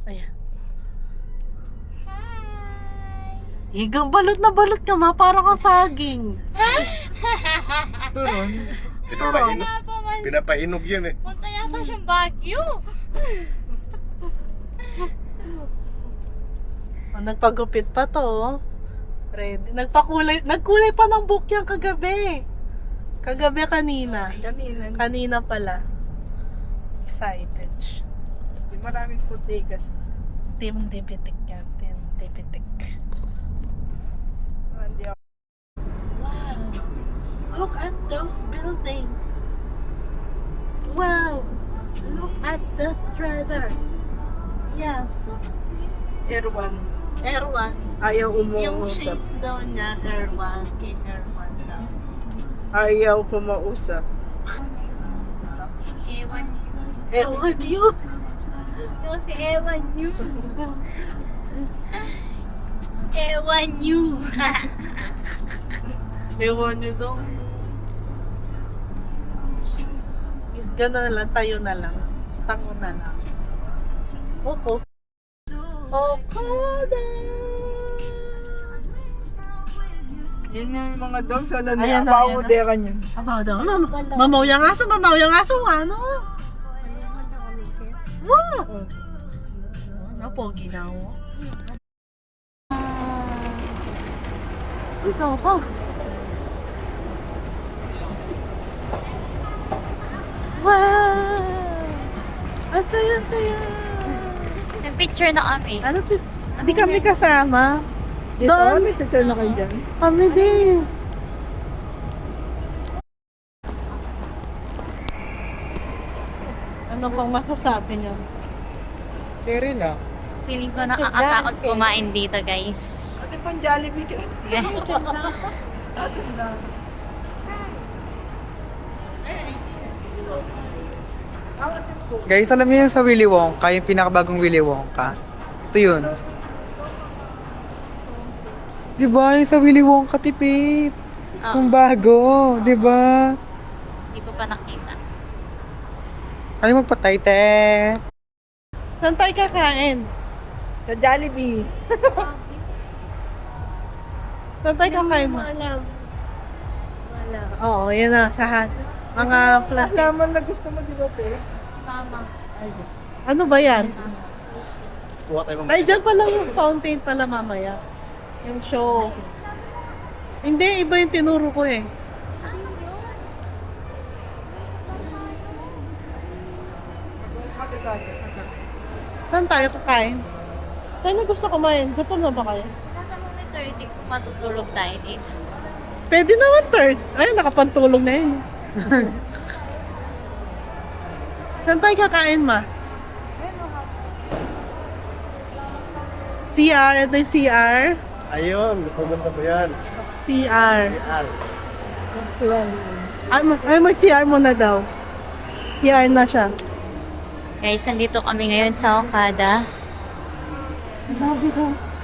Ayan. Hi! Igang balot na balot ka ma, parang kang saging. Turon. Pinapainog yan eh. Punta yata siyang Baguio. Oh, nagpagupit pa to. Oh. Ready. Nagkulay pa ng book yan kagabi. Kagabi kanina. Kanina pala. Excited siya. Maraming bodegas. Team Dibitik yan. Team Dibitik. Wow. Look at those buildings. Wow. Look at the strata. Yes. Erwan. Erwan. Ayaw Yung umuusap. shades daw niya, Erwan. Kay Erwan daw. Ayaw kumausap. Ewan you. Ewan yun. Yung si Ewan you. Ewan you. Ewan nyo daw. Gano'n na lang, tayo na lang. Tango na lang. Okos. Okada! Yan yung mga dogs. Ano Ayan na, na, ayan paumudera niyan. Abaw daw. Mamaw yung aso, ano? Wow! Napogi na ako. Ikaw pa. Wow! Ang saya-saya. Nag-picture na kami. Ano? Hindi kami kasama. Dito, Doon. may tutur na kayo dyan. Kami din. Ano pang masasabi niyo? Pero lang. Feeling ko nakakatakot kumain dito, guys. Ate pang Jollibee ka. Atin lang. Guys, alam niyo yung sa Willy Wonka, yung pinakabagong Willy Wonka. Ito yun. Diba? Yung sa Willy Wonka, tipid. Yung bago, diba? Hindi ko pa nakita. Ay, magpatay, te. Saan tayo kakain? Sa Jollibee. Saan tayo kakain mo? Wala. Oo, yun na. Sa mga plastic. Laman na gusto mo, di ba, pe? Mama. Ano ba yan? Kuha tayo Ay, dyan pala yung fountain pala mamaya. Yung show. Hindi, iba yung tinuro ko eh. Saan tayo kakain? Saan na gusto kumain? Gutom na ba kayo? Nasa mo may 30 kung matutulog tayo dito. Pwede naman third. Ay, nakapantulog na yun. Saan tayo kakain, ma? CR. Ito yung CR. Ayun, pumunta mo yan. CR. CR. Ay, mag-CR muna daw. CR na siya. Guys, nandito kami ngayon sa Okada.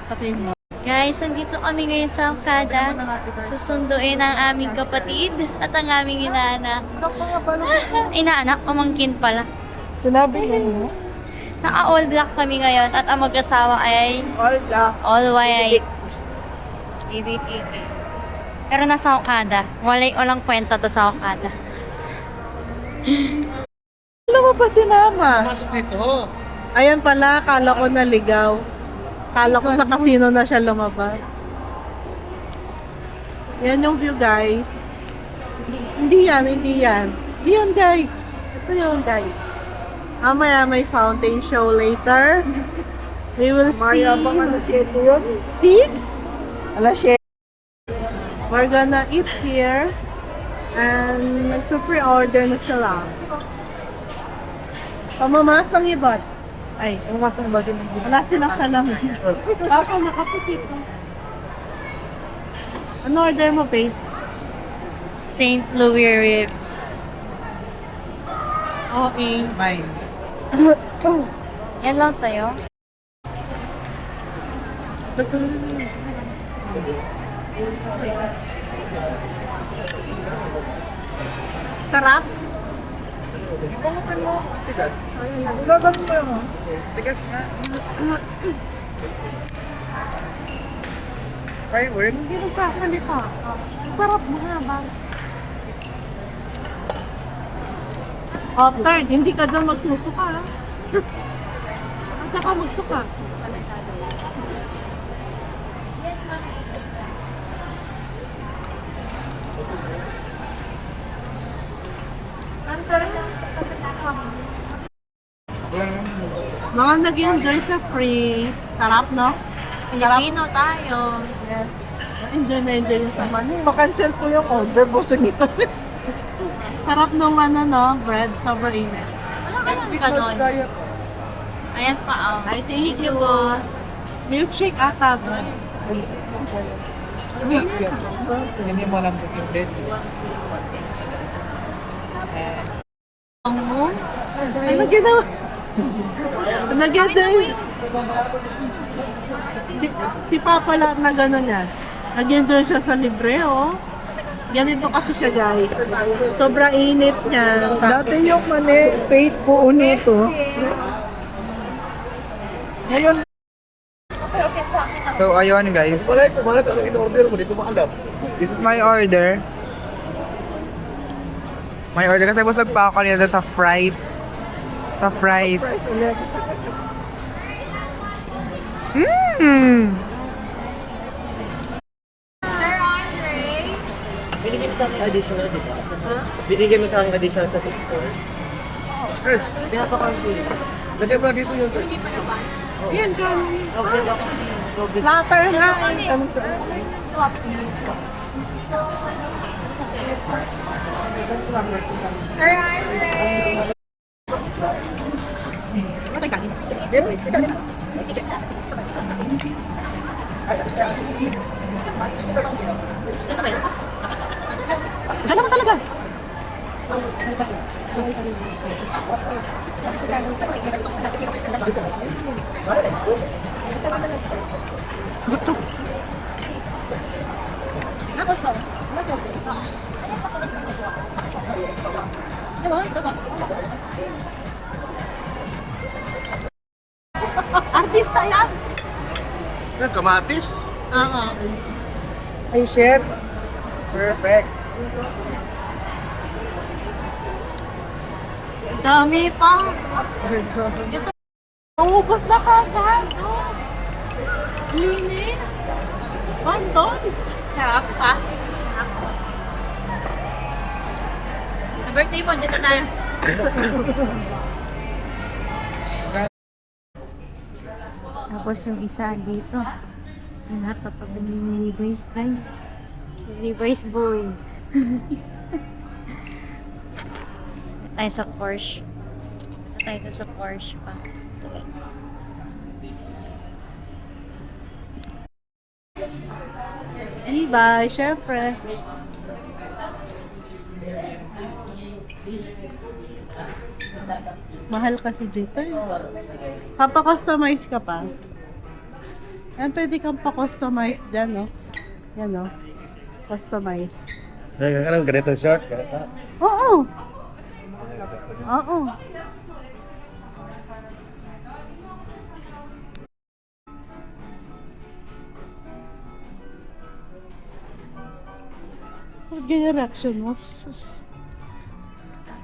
Pati mo. Guys, nandito kami ngayon sa Okada. Susunduin ang aming kapatid at ang aming inaanak. Inaanak, pamangkin pala. Sinabi niya mo? Naka-all black kami ngayon at ang mag-asawa ay All black. all white. BBTK. Pero nasa Okada. Walang kwenta to sa Okada. Alam mo ba si mama? Pasok dito. Ayan pala, kala ko naligaw. Kala ko sa casino na siya lumabas. Yan yung view, guys. Hindi yan. Hindi yan, guys. Ito yun, guys. Mamaya may fountain show later. We will see. Maya bang alas 7 yun? 6? Alas 7. We're gonna eat here. And nagpa-pre-order na sila. Pamamasang ibat. Ay, Umasang ba din? wala silang salamin. Ako, nakaputi ko. Ano order mo, babe? St. Louis ribs. Okay. Mine. Yan lang sa'yo. Sarap? Ibangutin mo. Tigas. Ilagan mo yun. Tigas nga. Fireworks? Hindi nagsasalita. Sarap mga ba? Third, hindi ka dyan magsusuka. Ha? At saka magsuka. Mga nag-enjoy sa free. Sarap, no? Pilipino tayo. Yes. Enjoy na enjoy yung sama niyo. Pa-cancel po yung order. Busog ito. Sarap nung ano, no? Bread. Sobrang init. Wala ka lang ganon. Ayan pa, oh. Ay, thank you. po. Milkshake ata to. Hindi mo alam yung bread. Ang mo? Ano ginawa? Ano ginawa? Si Papa lahat na gano'n yan. Nag-enjoy siya sa libre, oh. Ganito kasi siya, guys. Sobrang init niya. Dati yung mani, paid po nito. Ngayon. So, ayun guys. Balik, ano in-order mo? Di ko makalam. This is my order. My order kasi busog pa ako kanina sa fries. Sa fries. Mmm! Sir Andre? Binigyan mo sa akin additional, di ba? Binigyan mo sa akin additional sa 6 stores. Chris, Pinapakansili. lagay mo na dito yung touch. Yan, kami. Okay, Platter nga. Sir Andre? Gala mo talaga. Artista yan. Kamatis. Oo. Ay, chef. Perfect. Dami pa. Naubos na kagad. Linis. Bandon. Sarap pa. Sa birthday mo, dito tayo. Tapos yung isa dito. Yung natapag ni Levi's, guys. Levi's boy. Tayo sa Porsche. Tayo sa Porsche pa. Levi, syempre. Mahal kasi dito eh. Papa-customize ka pa. Yan, pwede kang pa-customize dyan, no? Yan, no? Customize. Anong ganito short? Ganito. Oo! Oo. Huwag ganyan reaction mo. Sus.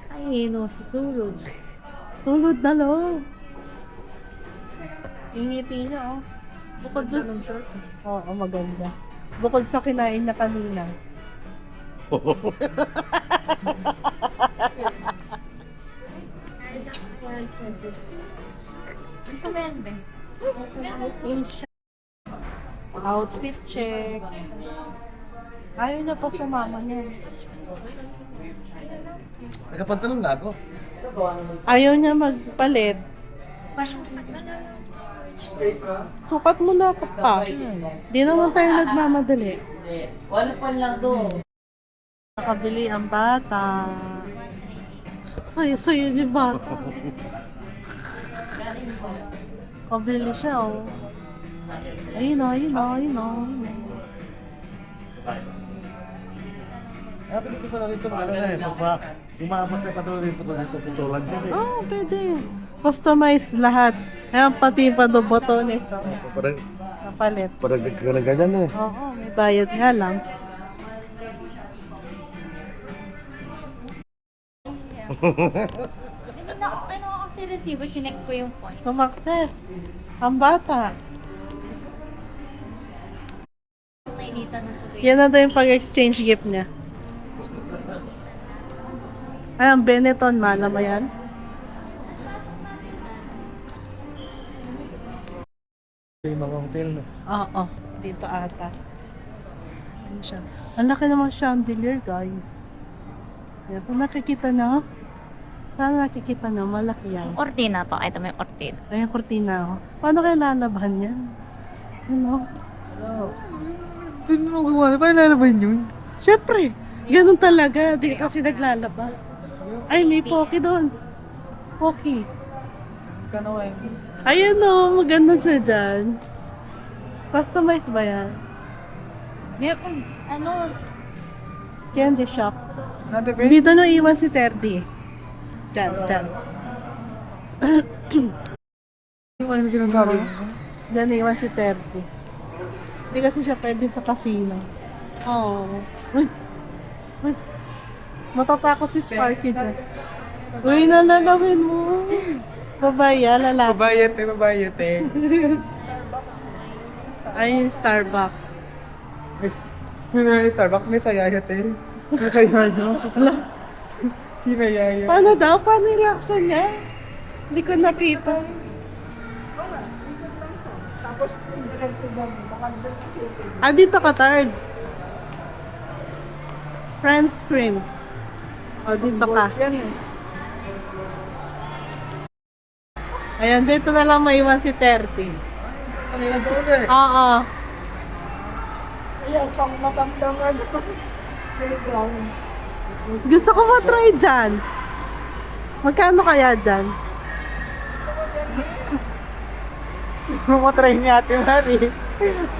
Ay, no, susulod. Sulod na lo. Yung ngiti niya, oh. Bukod dun. Oo, maganda. Bukod sa kinain na kanina. Gusto mo yan, Ben? Outfit check. Ayaw niya pa sumama niya. Nakapantalong na ako. Ayaw niya magpalit. Sukat mo na ako pa. Di naman tayo nagmamadali. Wala pa lang to. Nakabili ang bata. Sayo-sayo ni bata. Kabili siya, oh. Ayun, oh, ayun, oh, ayun, oh. Dapat dito sa nalito, ano na eh, pagpa. Umabas na patuloy putulan dyan eh. Oo, pwede. Customize lahat. Ayan, pati pa do botones. Oh. Parang, Kapalit. parang ganyan eh. Oo, may bayad nga lang. Hindi na ako kasi resibo, chinek ko yung points. Sumakses. Ang bata. Nainitan ng tuloy. Yan na daw yung pag-exchange gift niya. Ay, ang Benetton, mala mo yan? Yung mga hotel na. Oo, dito ata. Ayan siya. Ang laki naman chandelier, guys. Yan, kung nakikita na, sana nakikita na, malaki yan. Ortina pa, ito may ortina. Ayan, kortina, oh. Paano kaya lalabahan yan? Ano? Doon mo gumawa. Paano lalaban yun? Siyempre, ganun talaga. Di kasi naglalaba. Ay, may Pocky doon. Pocky. Kano eh. Ayan o, maganda siya dyan. Customize ba yan? May ano, Candy shop. Natipid? Dito na iwan si Terdy. Dyan, dyan. Ano silang sabi? Dyan iwan si Terdy. Hindi kasi siya pwede sa casino. Oo. Uy! Uy! Matatakot si Sparky dyan. Uy, nalalawin mo. Babaya, lalaki. Babayat eh. Ay, Starbucks. Yun na yung Starbucks, may sayayat eh. May sayayat. Sino yaya? Paano daw? Paano yung reaction niya? Hindi ko nakita. Dito ka, third. Friends cream. O, dito ka. Ayan, dito na lang maiwan si 30. Kanina doon eh. Oo. Ayan, pang matangtangan. Playground. Gusto ko matry dyan. Magkano kaya dyan? Matry ni Ate Mari.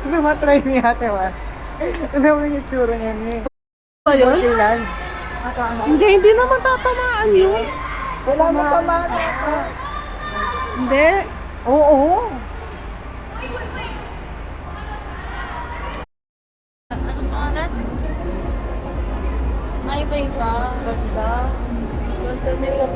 Matry ni Ate Mari. Alam mo yung itsura niya niya. Ba yun? Ilan? Hindi naman tatamaan yun. Wala mo tamaan. Hindi. Oo. ano pangalan? Ay, iba. Ganda. Ganda nila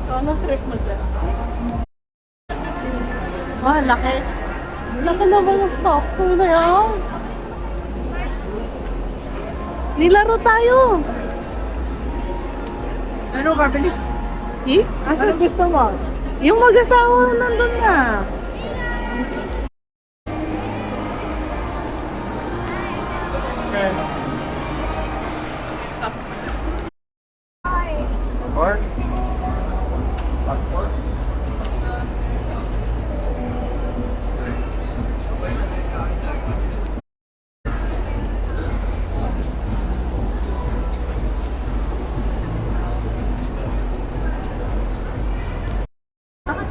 So, anong trip mo dyan? Laki. Laki naman yung soft toy na yan. Nilaro tayo. Ano ka, bilis? Asa gusto mo? yung mag-asawa nandun na. Or?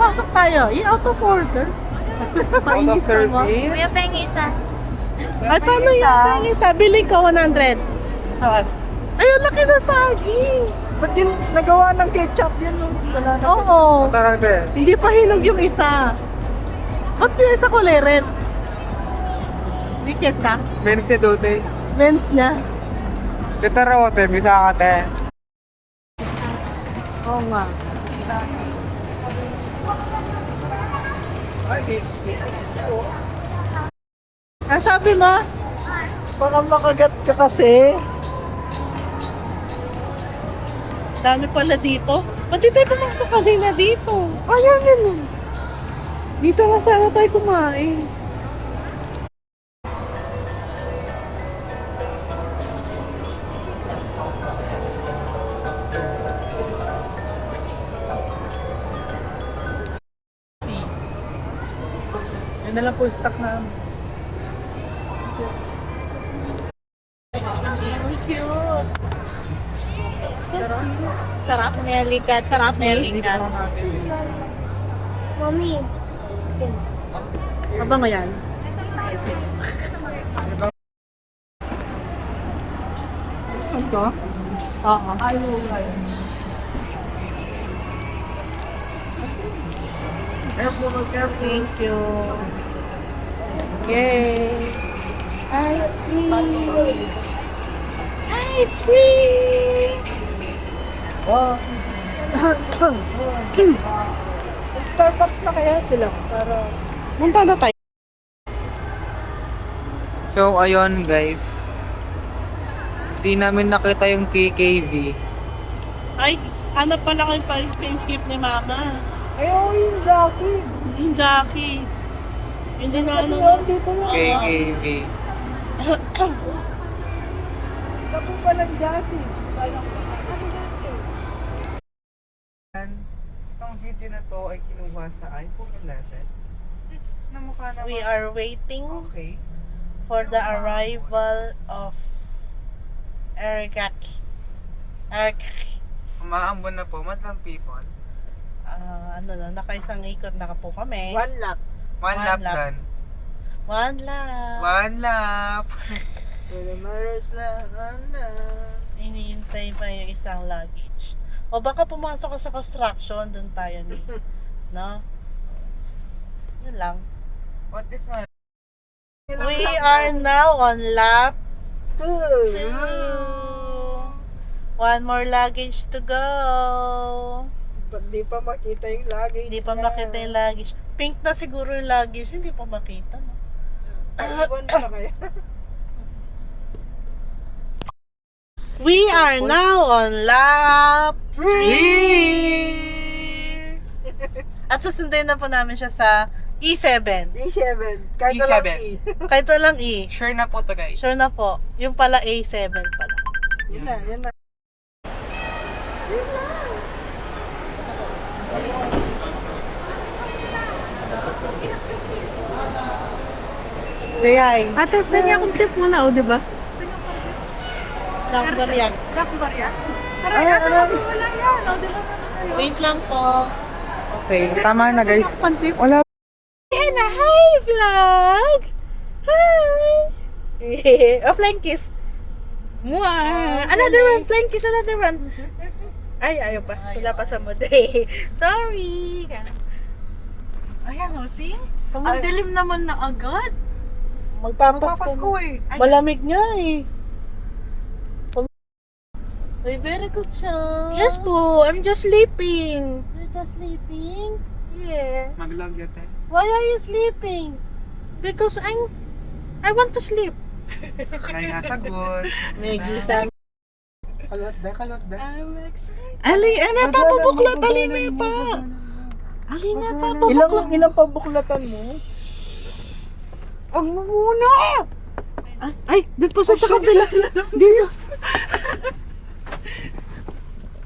Pasok tayo. I-out of order. Painis naman. Kuya, pengi isa. Ay, paano yung isa? Bilhin ko 100. Ay, ang laki na saging. Ba't din nagawa ng ketchup yan nung wala na? Oo. Tarang din. Hindi pa hinog yung isa. Ba't yung isa kulay red? Hindi ketchup. Mense dote. Men's niya. Tetarote, bisa ka te. Oo nga. Sabi mo? Baka makagat ka kasi. Dami pala dito. Ba't di tayo pumasok kanina dito? Ayan yun. Dito na sana tayo kumain. Yan na lang po stock na. Cute. Sarap. Nelikat. Sarap, Nelikat. natin. Mommy. Abango yan. Saan ka? Oo. Thank you. Yay! Ice cream! Ice cream! Oh. Starbucks na kaya sila para punta na tayo. So, ayun guys. Di namin nakita yung KKV. Ay, hanap pala kayo pa exchange gift ni Mama. Ay, yung Jackie. Yung Jackie. Hindi na ano na dito na. KKV. Ako palang Jackie. Itong video na to ay kinuha sa iPhone 11. Namukha naman. We are waiting Okay. for the arrival of Erikaki. Umaambon na po, madlang people. Ano na, nakaisang ikot na po kami. One lap. One One lap lap. done. One lap. One lap. One lap. Iniintay pa yung isang luggage. O baka pumasok ka sa construction, dun tayo ni. No? Yun lang. What is na? We are now on lap 2. One more luggage to go. Hindi pa makita yung luggage. Hindi pa makita yung luggage. Pink na siguro yung luggage. Hindi pa makita, no? Iwan pa kaya? We are now on lap 3. At susundin na po namin siya sa E7. E7. Kahit walang E. Kahit walang E. Sure na po to guys. Sure na po. Yung pala A7 pala. Yun na, yun na. Kaya ate, pwede akong tip muna, o, diba? Lakbar yan. Lakbar yan? Ay, wala yan. O, diba wait lang po. Okay, tama na guys. Wala. Yan na, hi vlog! Hi! A flying kiss. Mwah! Another one, flying kiss, another one. Ay, ayaw pa. Wala pa sa mood. Sorry. Ayan, o, see? Ang dilim naman na agad. Magpapasko eh. Malamig nga eh. Ay, very good siya. Yes po, I'm just sleeping. You're just sleeping? Yes. Maglagyan tayo. Why are you sleeping? Because I want to sleep. Kaya nga sagot. May gisang. Kalot da. I'm excited. Ali, ano pa pabuklat? Ali na pa. Ali na pa pabuklat. Ilang pabuklatan mo? Ang muna! Ay, doon pa sa kabila. Hindi na.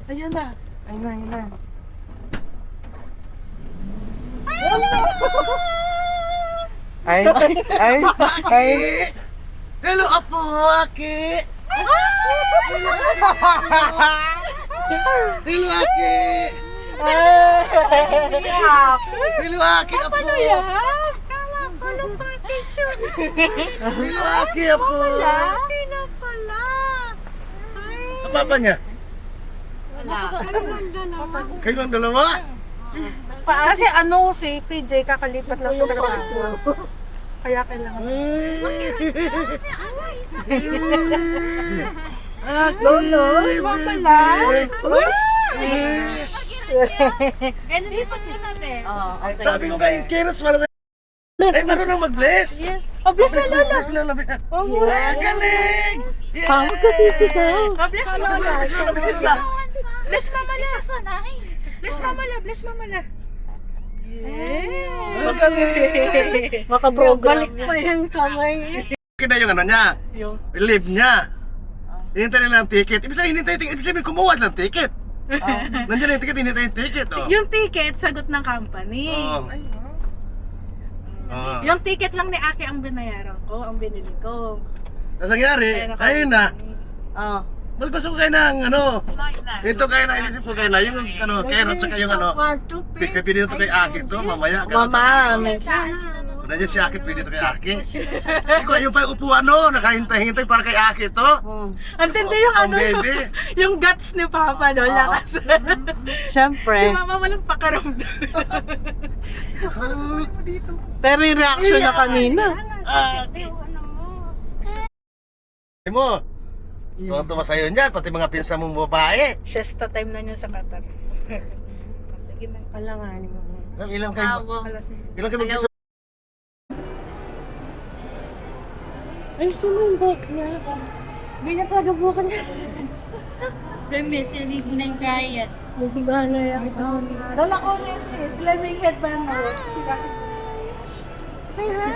Ayan na. Ayun na, ayun na. Ay. Hello, Apo Aki! Hello, Aki! Hello, Aki, Apo! Hello, Aki, Apo! Ang papa niya? Kayo ang dalawa? Kasi ano si PJ kakalipat lang sa kaya kailangan. Lolo, pala. Ganun din pag kinabi. Sabi ko kay Keros para ay marunong mag-bless. Yes. Oh, bless na lolo. Bless. Ay, galing! Pamo kasi sigaw. Oh, bless mama la. Bless lang. Bless mama la. Bless mama la. Bless mama la. Ay, galing! Makaprogram. Balik pa yung kamay. Kita yung ano niya, Yung live niya. Hinintay nila ang ticket. Ibig sabihin, ibig sabihin, kumuha sila ng ticket. Nandiyan yung ticket, hinintay yung ticket. Oh. yung ticket, sagot ng company. Oh. Oh. Yung ticket lang ni Aki ang binayaran ko, ang binili ko. Tapos nangyari, ayun na. Oh. Ba't gusto ko kayo ng ano? Ito kayo na, inisip ko kayo na, yung ano, carrot, saka yung ano. Pipili ito kay Aki to, mamaya. Mama, may Nandiyan si Aki, pwede ito kay Aki. Ikaw, ayun pa yung upuan no, nakahintay-hintay para kay Aki to. Ang tindi yung Ang baby. yung guts ni Papa, no? Lakas. Siyempre. Si Mama walang pakaramdam. Pero yung reaction na kanina. Mo, tuwan-tuwa sa'yo niyan, pati mga pinsa mong babae. Siesta time na niya sa Qatar. Sige na. Palanganin mo. Ilang kayo, ilang kayo magpinsa? Ay, sumumbok niya. Hindi niya talaga bukan niya. Premis, hindi ko na yung kaya. Hindi ba na yan? Lola ko niya sis. Slamming headband mo. Say hi.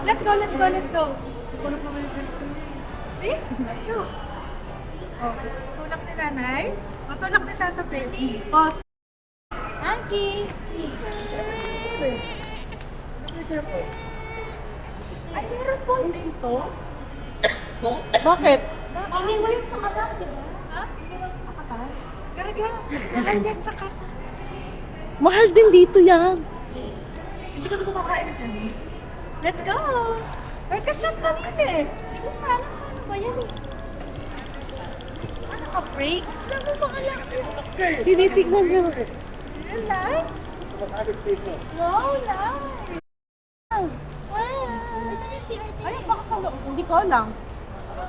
Let's go, let's go, let's go. See? Let's go. Oh, tulak ni nanay. O, tulak ni Tata Penny. Oh, Aki! Ay, meron po dito. bakit? Hindi mo yung sa katawan, di ba? Ha? Hindi mo yung sa katawan? Gaga. Mahal yan sa kata. Mahal din dito yan. Hindi kami kumakain dyan. Let's go! Ay, kasyas na din eh. Hindi ko pa alam kung ano ba yan eh. Ano ka, breaks? Ano ba ka lang? Tinitignan niyo. Relax? No, lights. Wow! Saan yung CRT? Ayun, baka sa loob. Hindi ko alam.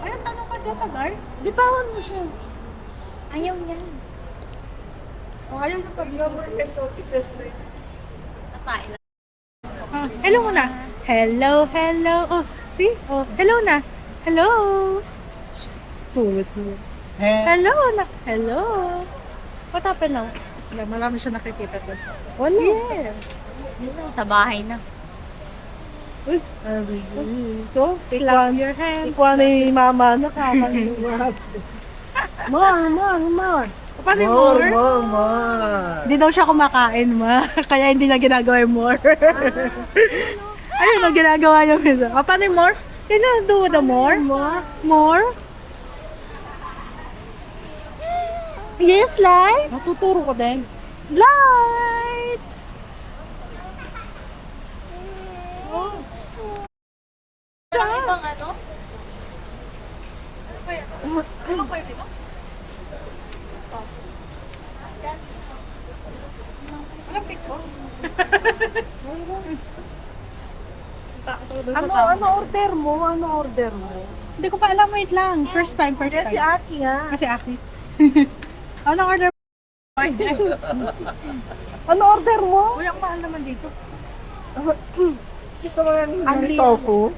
Ayun, tanong ka dyan sa guard. Bitawan mo siya. Ayaw niya. O, ayaw na pag-government offices na yun. Tatay lang. Hello muna. Hello, hello. Oh, see? Oh, hello na. Hello. Sulit mo. Hello na. Hello. What happened now? Wala, marami siya nakikita doon. Wala. Yeah. Sa bahay na. Let's go. Clap your hands. Ikuha na yung mama. Nakakalimutan. More. Paano yung more? Hindi daw siya kumakain, ma. Kaya hindi niya ginagawa yung more. Ayun ang ginagawa niya minsan. Paano yung more? Can you do the more? More? Yes, lights. Matuturo ko din. Lights! Parang ibang ano? Ano order mo? Hindi ko pa alam, wait lang. First time. Si Aki nga. Kasi Aki. Ano order mo? Ano order mo? Uy, ang mahal naman dito. Gusto mo yung tofu?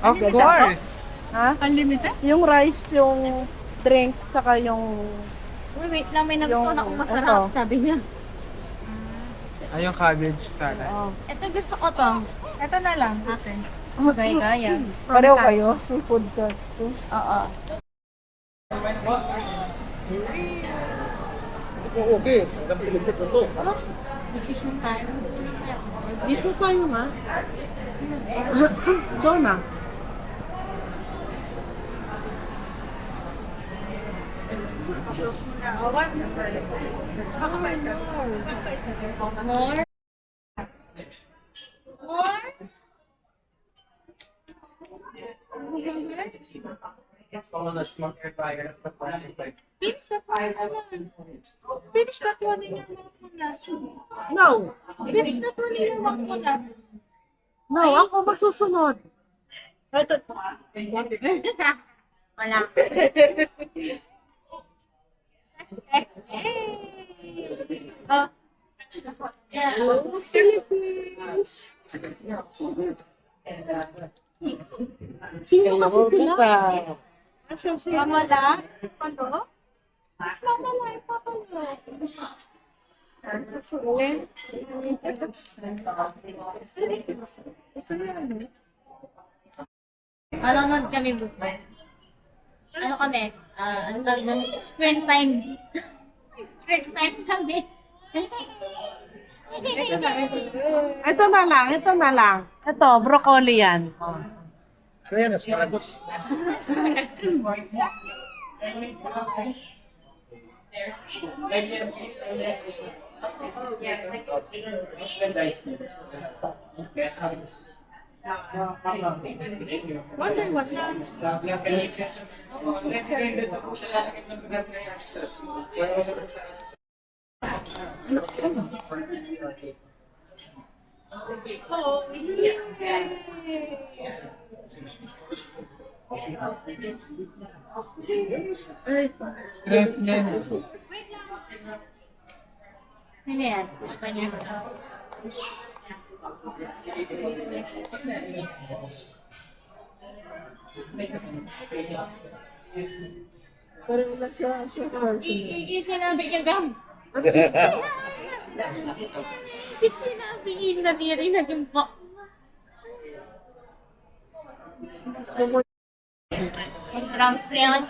Of course. Ha? Unlimited? Yung rice, yung drinks, saka yung... Wait lang, may nagustuhan akong masarap. Sabi niya. Ay, yung cabbage salad. Ito gusto ko to. Ito na lang. Okay. Gaya-gaya. Pareho kayo? Seafood katsu. Oo. Okay, hanggang pinagpit ko to. Decision time. Dito tayo, ma. Doon na. More? More? Finish that one in your mouth muna. No. Finish that one in your mouth muna. No, ako masusunod. Ito. Wala. Sino kasi sila? Mamala? Ano? Mamala yung papalo. Manonood kami bukas. Ano kami? Ano tawag doon? Sprint time. Sprint time kami. Ito na lang. Ito, broccoli yan. Ano yan, asparagus? Stress niyan. Ano yan? Apa niya? Sinabi niya gam. Sinabi niya na niya rin naging po. Drums na yan.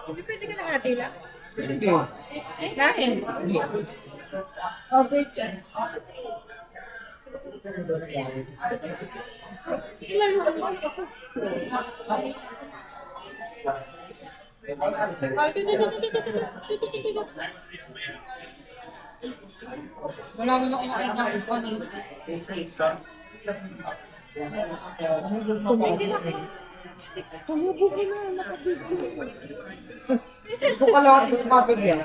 Pwede ka na hati lang? Hindi. Dahil. Okay ka. Wala mo na kumakain ng iPhone eh. Ito ka lang ako sa kapag yan.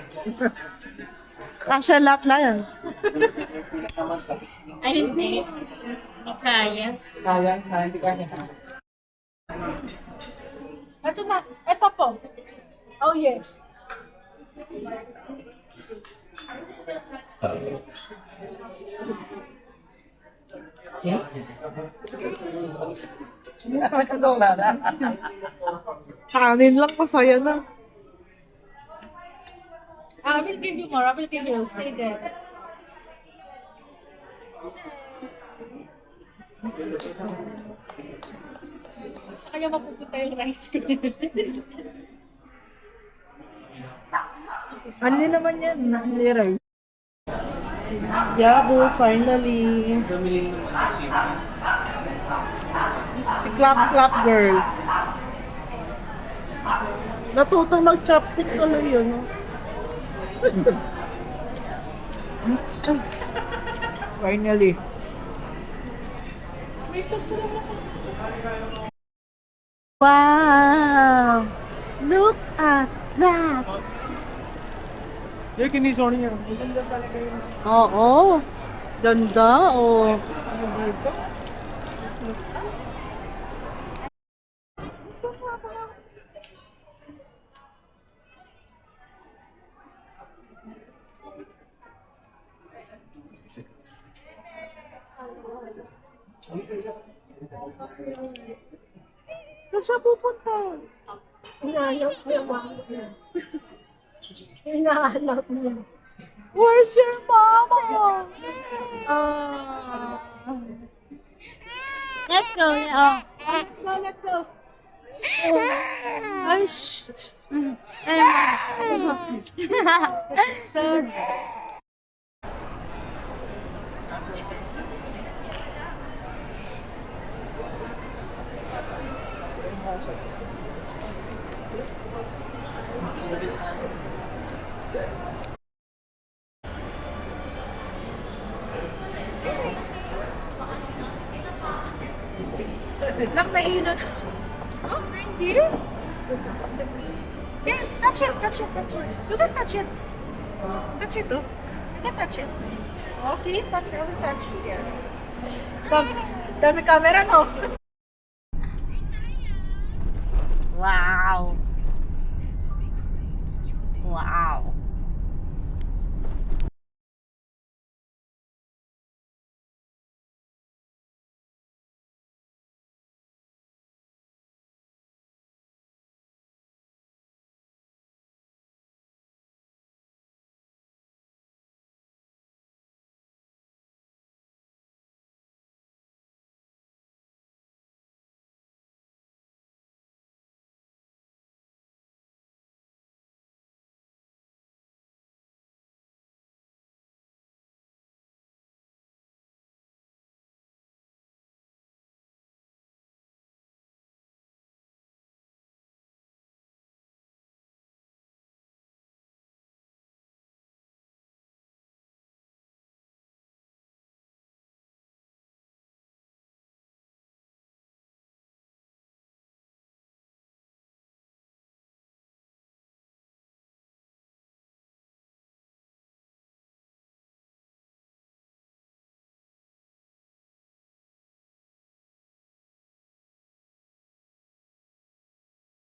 Kasha lahat na yan. Ay, hindi. Hindi kaya. Kaya, hindi kaya. Ito na. Ito po. Oh, yes. Kanin lang, masaya na. I will give you more. I will give you. Stay there. Sa kanya mapupunta yung rice ko. Ano din naman yan? Niliray. Yabo, finally. Si Clap Clap Girl. Natutong mag-chopstick tuloy yun. No? Finally. May sag-sag na sa... Wow! Look at that! Yung kinisor niya. Maganda talaga yun. Oo. Ganda, oh. Saan siya pupunta? Hinahanap mo. Where's your mama? Let's go. Oh. Let's go. Ay, shh. Nak nahilo na. Oh, reindeer? Yeah, touch it, touch it, touch it. You can touch it. Touch it, oh. You can touch it. Oh, see? Touch it, touch it. Yeah. Dami camera, no? Wow. Wow.